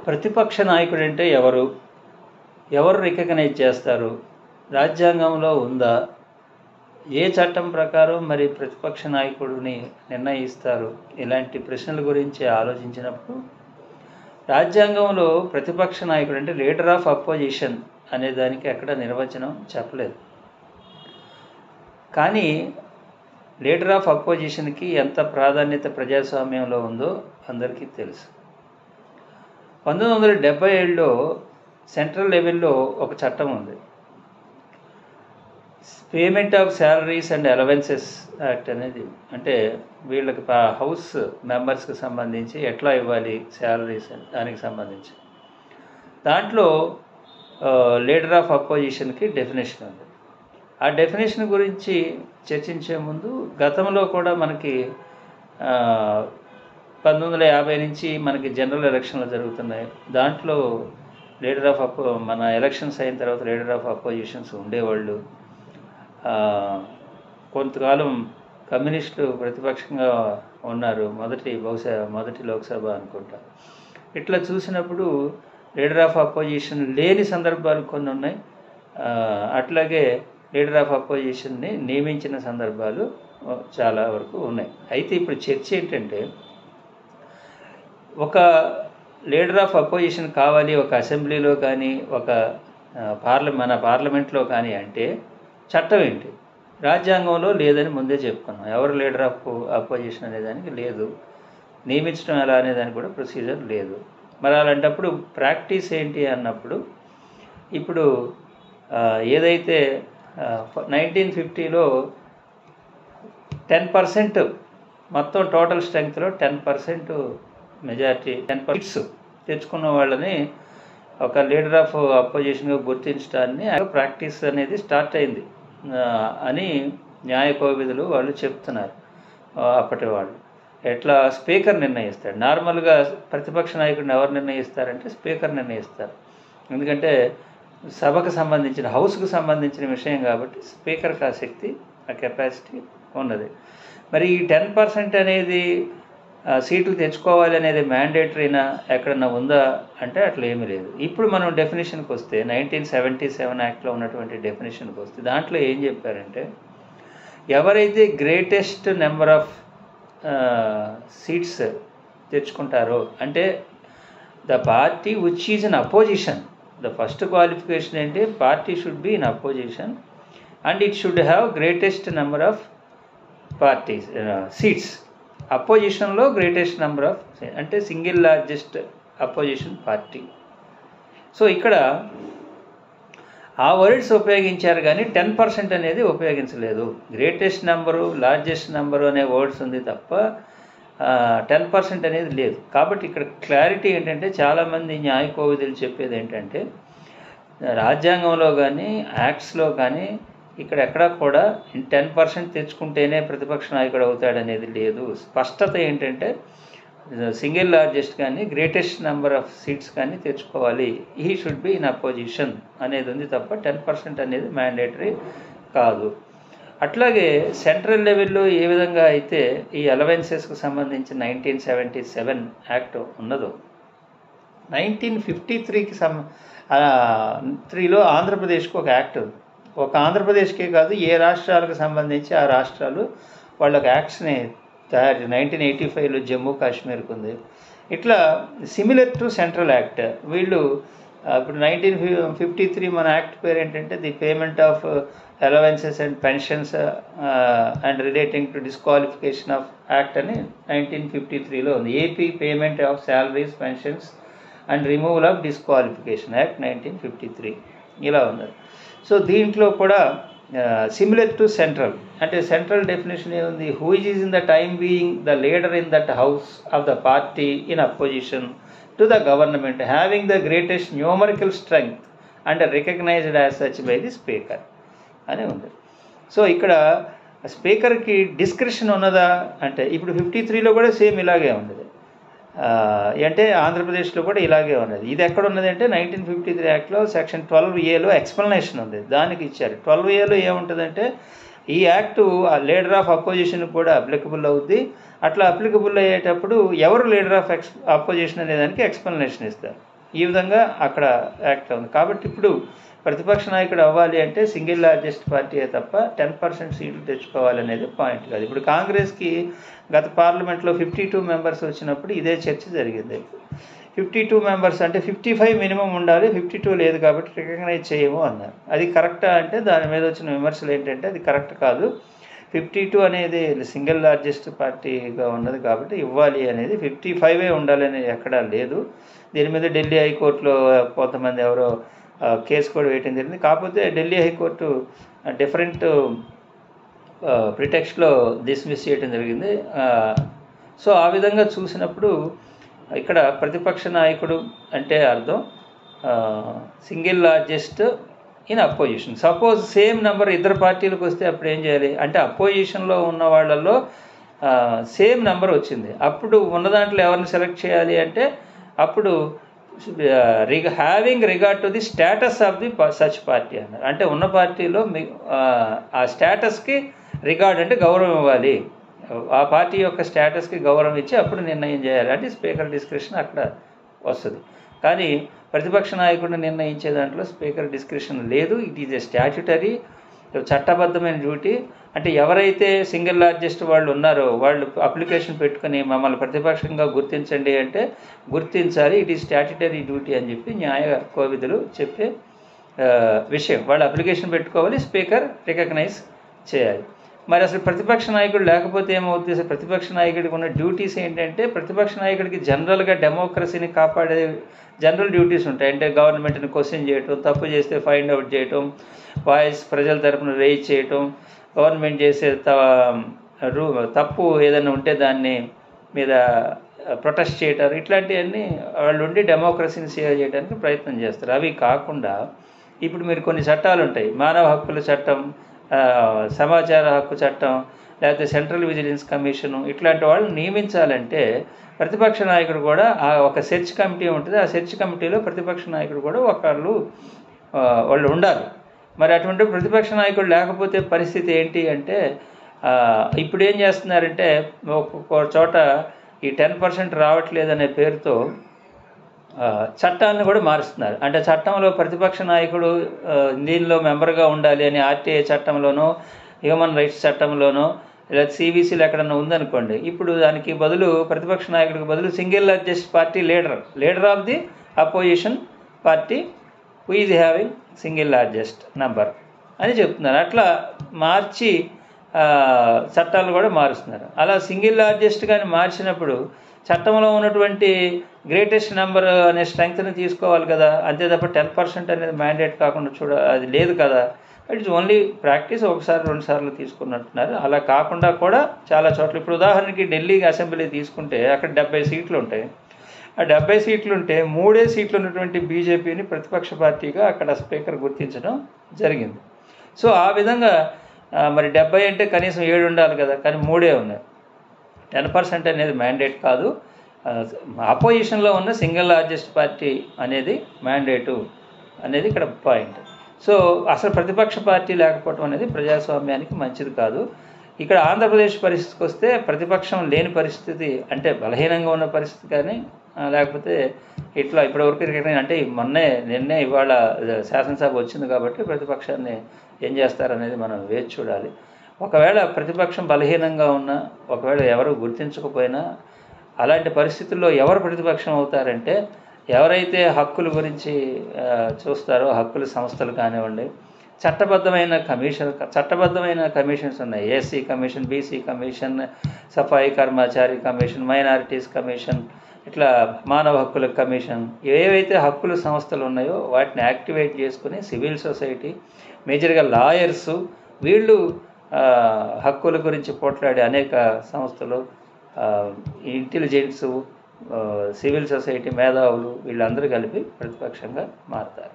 ప్రతిపక్ష నాయకుడు అంటే ఎవరు రికగ్నైజ్ చేస్తారు? రాజ్యాంగంలో ఉందా? ఏ చట్టం ప్రకారం మరి ప్రతిపక్ష నాయకుడిని నిర్ణయిస్తారు? ఇలాంటి ప్రశ్నల గురించి ఆలోచించినప్పుడు రాజ్యాంగంలో ప్రతిపక్ష నాయకుడు అంటే లీడర్ ఆఫ్ అపోజిషన్ అనే దానికి ఎక్కడ నిర్వచనం చెప్పలేదు. కానీ లీడర్ ఆఫ్ అపోజిషన్కి ఎంత ప్రాధాన్యత ప్రజాస్వామ్యంలో ఉందో అందరికీ తెలుసు. 1977లో సెంట్రల్ లెవెల్లో ఒక చట్టం ఉంది, payment of salaries and allowances act అనేది. అంటే వీళ్ళకి హౌస్ మెంబర్స్కి సంబంధించి ఎట్లా ఇవ్వాలి శాలరీస్ దానికి సంబంధించి దాంట్లో లీడర్ ఆఫ్ అపోజిషన్కి డెఫినేషన్ ఉంది. ఆ డెఫినేషన్ గురించి చర్చించే ముందు గతంలో కూడా మనకి 1950 నుంచి మనకి జనరల్ ఎలక్షన్లు జరుగుతున్నాయి. దాంట్లో లీడర్ ఆఫ్ మన ఎలక్షన్స్ అయిన తర్వాత లీడర్ ఆఫ్ అపోజిషన్స్ ఉండేవాళ్ళు. కొంతకాలం కమ్యూనిస్టులు ప్రతిపక్షంగా ఉన్నారు, మొదటి లోక్సభ అనుకుంటా. ఇట్లా చూసినప్పుడు లీడర్ ఆఫ్ అపోజిషన్ లేని సందర్భాలు కొన్ని ఉన్నాయి. అట్లాగే లీడర్ ఆఫ్ అపోజిషన్ని నియమించిన సందర్భాలు చాలా వరకు ఉన్నాయి. అయితే ఇప్పుడు చర్చ ఏంటంటే, ఒక లీడర్ ఆఫ్ అపోజిషన్ కావాలి ఒక అసెంబ్లీలో కానీ ఒక మన పార్లమెంట్లో కానీ అంటే చట్టం ఏంటి? రాజ్యాంగంలో లేదని ముందే చెప్పుకున్నాం. ఎవరు లీడర్ ఆఫ్ అపోజిషన్ అనేదానికి లేదు, నియమించడం ఎలా అనేదానికి కూడా ప్రొసీజర్ లేదు. మరి అలాంటప్పుడు ప్రాక్టీస్ ఏంటి అన్నప్పుడు ఇప్పుడు ఏదైతే 1950లో 10% మొత్తం టోటల్ స్ట్రెంగ్త్లో 10% మెజారిటీ 10% తెచ్చుకున్న వాళ్ళని ఒక లీడర్ ఆఫ్ అపోజిషన్గా గుర్తించడాన్ని ప్రాక్టీస్ అనేది స్టార్ట్ అయింది అని న్యాయ కోవిదులు వాళ్ళు చెప్తున్నారు. అప్పటి వాళ్ళు ఎట్లా స్పీకర్ నిర్ణయిస్తాడు. నార్మల్గా ప్రతిపక్ష నాయకుడిని ఎవరు నిర్ణయిస్తారంటే స్పీకర్ నిర్ణయిస్తారు. ఎందుకంటే సభకు సంబంధించిన హౌస్కు సంబంధించిన విషయం కాబట్టి స్పీకర్కి ఆ శక్తి ఆ కెపాసిటీ ఉన్నది. మరి ఈ 10% అనేది సీట్లు తెచ్చుకోవాలి అనేది మ్యాండేటరీనా ఎక్కడన్నా ఉందా అంటే అట్లా ఏమీ లేదు. ఇప్పుడు మనం డెఫినేషన్కి వస్తే 1977 యాక్ట్లో ఉన్నటువంటి డెఫినేషన్కి వస్తే దాంట్లో ఏం చెప్పారంటే, ఎవరైతే గ్రేటెస్ట్ నెంబర్ ఆఫ్ సీట్స్ తెచ్చుకుంటారో అంటే the party which is in opposition, the first qualification ఏంటి, party should be in opposition and it should have greatest number of parties seats. అపోజిషన్లో గ్రేటెస్ట్ నెంబర్ ఆఫ్ అంటే single largest opposition party. So ఇక్కడ ఆ words ఉపయోగించారు కానీ 10% అనేది ఉపయోగించలేదు. Greatest number largest number అనే వర్డ్స్ ఉంది తప్ప 10% అనేది లేదు. కాబట్టి ఇక్కడ క్లారిటీ ఏంటంటే, చాలామంది న్యాయ కోవిదులు చెప్పేది ఏంటంటే, రాజ్యాంగంలో కానీ యాక్ట్స్లో కానీ ఇక్కడ ఎక్కడా కూడా 10% తెచ్చుకుంటేనే ప్రతిపక్ష నాయకుడు అవుతాడనేది లేదు. స్పష్టత ఏంటంటే సింగిల్ లార్జెస్ట్ కానీ గ్రేటెస్ట్ నెంబర్ ఆఫ్ సీట్స్ కానీ తెచ్చుకోవాలి, he should be in opposition అనేది ఉంది తప్ప 10% అనేది మ్యాండేటరీ కాదు. అట్లాగే సెంట్రల్ లెవెల్లో ఏ విధంగా అయితే ఈ అలవెన్సెస్కు సంబంధించి 1977 యాక్ట్ ఉన్నదో, 1953లో ఆంధ్రప్రదేశ్కు ఒక యాక్ట్ ఉంది. ఒక ఆంధ్రప్రదేశ్కే కాదు, ఏ రాష్ట్రాలకు సంబంధించి ఆ రాష్ట్రాలు వాళ్ళకి యాక్ట్స్ని తయారు 1985లో జమ్మూ కాశ్మీర్కి ఉంది. ఇట్లా సిమిలర్ టు సెంట్రల్ యాక్ట్ వీళ్ళు ఇప్పుడు 1953 మన యాక్ట్ పేరు ఏంటంటే the payment of allowances and pensions and relating to disqualification of act అని 1953లో ఉంది. AP payment of salaries pensions and removal of disqualification act 1953 ఇలా ఉంది. సో దీంట్లో కూడా సిమిలర్ టు సెంట్రల్ అంటే సెంట్రల్ డెఫినేషన్ ఏముంది, who is in the time being the leader in that house of the party in opposition to the government having the greatest numerical strength and recognised as such by the speaker అని ఉంది. So ఇక్కడ స్పీకర్కి discretion ఉన్నదా అంటే ఇప్పుడు 53లో కూడా same ఇలాగే ఉన్నది. అంటే ఆంధ్రప్రదేశ్లో కూడా ఇలాగే ఉన్నది. ఇది ఎక్కడ ఉన్నది అంటే 1953 యాక్ట్లో సెక్షన్ 12A ఎక్స్ప్లెనేషన్ ఉంది, దానికి ఇచ్చారు. 12Aలో ఏముంటుందంటే ఈ యాక్టు లీడర్ ఆఫ్ అపోజిషన్ కూడా అప్లికబుల్ అవుద్ది. అట్లా అప్లికబుల్ అయ్యేటప్పుడు ఎవరు లీడర్ ఆఫ్ అపోజిషన్ అనే దానికి ఎక్స్ప్లెనేషన్ ఇస్తారు. ఈ విధంగా అక్కడ యాక్ట్ ఉంది. కాబట్టి ఇప్పుడు ప్రతిపక్ష నాయకుడు అవ్వాలి అంటే సింగిల్ లార్జెస్ట్ పార్టీయే తప్ప 10% సీట్లు తెచ్చుకోవాలనేది పాయింట్ కాదు. ఇప్పుడు కాంగ్రెస్కి గత పార్లమెంట్లో 52 మెంబర్స్ వచ్చినప్పుడు ఇదే చర్చ జరిగింది. 52 మెంబర్స్ అంటే 55 మినిమం ఉండాలి, 52 లేదు కాబట్టి రికగ్నైజ్ చేయము అన్నారు. అది కరెక్టా అంటే దాని మీద వచ్చిన విమర్శలు ఏంటంటే అది కరెక్ట్ కాదు. 52 అనేది సింగిల్ లార్జెస్ట్ పార్టీగా ఉన్నది కాబట్టి ఇవ్వాలి అనేది, 55 ఉండాలి అనేది ఎక్కడా లేదు. దీని మీద ఢిల్లీ హైకోర్టులో కొంతమంది ఎవరో కేసు కూడా వేయటం జరిగింది. కాకపోతే ఢిల్లీ హైకోర్టు డిఫరెంట్ ప్రిటెక్స్ట్లో డిస్మిస్ చేయడం జరిగింది. సో ఆ విధంగా చూసినప్పుడు ఇక్కడ ప్రతిపక్ష నాయకుడు అంటే అర్థం single largest in opposition. Suppose same number ఇద్దరు పార్టీలకు వస్తే అప్పుడు ఏం చేయాలి అంటే అపోజిషన్లో ఉన్న వాళ్ళల్లో సేమ్ నెంబర్ వచ్చింది, అప్పుడు ఉన్న దాంట్లో ఎవరిని సెలెక్ట్ చేయాలి అంటే అప్పుడు having regard to the status of the such party అన్నారు. అంటే ఉన్న పార్టీలో ఆ స్టేటస్కి రిగార్డ్ అంటే గౌరవం ఇవ్వాలి, ఆ పార్టీ యొక్క స్టేటస్కి గౌరవం ఇచ్చి అప్పుడు నిర్ణయం చేయాలి. అంటే స్పీకర్ డిస్క్రిప్షన్ అక్కడ వస్తుంది. కానీ ప్రతిపక్ష నాయకుడిని నిర్ణయించే దాంట్లో స్పీకర్ డిస్క్రిప్షన్ లేదు. ఇట్ ఈజ్ ఎ స్టాట్యుటరీ, చట్టబద్ధమైన డ్యూటీ. అంటే ఎవరైతే సింగిల్ లార్జెస్ట్ వాళ్ళు ఉన్నారో వాళ్ళు అప్లికేషన్ పెట్టుకుని మమ్మల్ని ప్రతిపక్షంగా గుర్తించండి అంటే గుర్తించాలి. ఇట్ ఈజ్ స్టాట్యుటరీ డ్యూటీ అని చెప్పి న్యాయ కోవిదులు చెప్పే విషయం. వాళ్ళు అప్లికేషన్ పెట్టుకోవాలి, స్పీకర్ రికగ్నైజ్ చేయాలి. మరి అసలు ప్రతిపక్ష నాయకుడు లేకపోతే ఏమవుతుంది? అసలు ప్రతిపక్ష నాయకుడికి ఉన్న డ్యూటీస్ ఏంటంటే ప్రతిపక్ష నాయకుడికి జనరల్గా డెమోక్రసీని కాపాడే జనరల్ డ్యూటీస్ ఉంటాయి. అంటే గవర్నమెంట్ని క్వశ్చన్ చేయటం, తప్పు చేస్తే ఫైండ్ అవుట్ చేయటం, వాయిస్ ప్రజల తరపున రేజ్ చేయటం, గవర్నమెంట్ చేసే తప్పు ఏదైనా ఉంటే దాన్ని మీద ప్రొటెస్ట్ చేయటారు. ఇట్లాంటివన్నీ వాళ్ళు ఉండి డెమోక్రసీని సేవ్ చేయడానికి ప్రయత్నం చేస్తారు. అవి కాకుండా ఇప్పుడు మీరు కొన్ని చట్టాలు ఉంటాయి, మానవ హక్కుల చట్టం, సమాచార హక్కు చట్టం, లేకపోతే సెంట్రల్ విజిలెన్స్ కమిషను, ఇట్లాంటి వాళ్ళని నియమించాలంటే ప్రతిపక్ష నాయకుడు కూడా ఒక సెర్చ్ కమిటీ ఉంటుంది. ఆ సెర్చ్ కమిటీలో ప్రతిపక్ష నాయకుడు కూడా వాళ్ళు ఉండాలి. మరి అటువంటి ప్రతిపక్ష నాయకుడు లేకపోతే పరిస్థితి ఏంటి అంటే ఇప్పుడు ఏం చేస్తున్నారంటే ఒక్కొక్క చోట ఈ 10% రావట్లేదనే పేరుతో చట్టాలను కూడా మారుస్తున్నారు. అంటే చట్టంలో ప్రతిపక్ష నాయకుడు దీనిలో మెంబర్గా ఉండాలి అని ఆర్టీఐ చట్టంలోనో హ్యూమన్ రైట్స్ చట్టంలోనో లేదా సిబిసిలో ఎక్కడన్నా ఉందనుకోండి, ఇప్పుడు దానికి బదులు ప్రతిపక్ష నాయకుడికి బదులు single largest party leader of the opposition party who is having single largest number అని చెప్తున్నారు. అట్లా మార్చి చట్టాలు కూడా మారుస్తున్నారు. అలా సింగిల్ లార్జెస్ట్ కానీ మార్చినప్పుడు చట్టంలో ఉన్నటువంటి గ్రేటెస్ట్ నెంబర్ అనే స్ట్రెంగ్త్ని తీసుకోవాలి కదా, అంతే తప్ప 10% అనేది మ్యాండేట్ కాకుండా అది లేదు కదా. ఇట్స్ ఓన్లీ ప్రాక్టీస్, ఒకసారి 2 సార్లు తీసుకున్నట్టున్నారు. అలా కాకుండా కూడా చాలా చోట్ల, ఇప్పుడు ఉదాహరణకి ఢిల్లీ అసెంబ్లీ తీసుకుంటే అక్కడ 70 సీట్లు ఉంటాయి. ఆ 70 సీట్లు ఉంటే 3 సీట్లు ఉన్నటువంటి బీజేపీని ప్రతిపక్ష పార్టీగా అక్కడ స్పీకర్ గుర్తించడం జరిగింది. సో ఆ విధంగా మరి 70 అంటే కనీసం 7 ఉండాలి కదా, కానీ 3 ఉన్నాయి. 10% అనేది మ్యాండేట్ కాదు. అపోజిషన్లో ఉన్న సింగిల్ లార్జెస్ట్ పార్టీ అనేది మ్యాండేటు అనేది ఇక్కడ పాయింట్. సో అసలు ప్రతిపక్ష పార్టీ లేకపోవడం అనేది ప్రజాస్వామ్యానికి మంచిది కాదు. ఇక్కడ ఆంధ్రప్రదేశ్ పరిస్థితికి వస్తే ప్రతిపక్షం లేని పరిస్థితి, అంటే బలహీనంగా ఉన్న పరిస్థితి, కానీ లేకపోతే ఇట్లా ఇప్పటివరకు అంటే నిన్నే ఇవాళ శాసనసభ వచ్చింది కాబట్టి ప్రతిపక్షాన్ని ఏం చేస్తారనేది మనం వేచి చూడాలి. ఒకవేళ ప్రతిపక్షం బలహీనంగా ఉన్నా, ఒకవేళ ఎవరు గుర్తించకపోయినా, అలాంటి పరిస్థితుల్లో ఎవరు ప్రతిపక్షం అవుతారంటే ఎవరైతే హక్కుల గురించి చూస్తారో, హక్కుల సంస్థలు కానివ్వండి, చట్టబద్ధమైన కమిషన్స్ ఉన్నాయి. ఏసీ కమిషన్, బీసీ కమిషన్, సఫాయి కర్మచారి కమిషన్, మైనారిటీస్ కమిషన్, ఇట్లా మానవ హక్కుల కమిషన్, ఏవైతే హక్కుల సంస్థలు ఉన్నాయో వాటిని యాక్టివేట్ చేసుకుని సివిల్ సొసైటీ, మేజర్గా లాయర్సు, వీళ్ళు హక్కుల గురించి పోట్లాడే అనేక సంస్థలు, ఇంటెలిజెన్సు, సివిల్ సొసైటీ మేధావులు, వీళ్ళందరూ కలిపి ప్రతిపక్షంగా మారుతారు.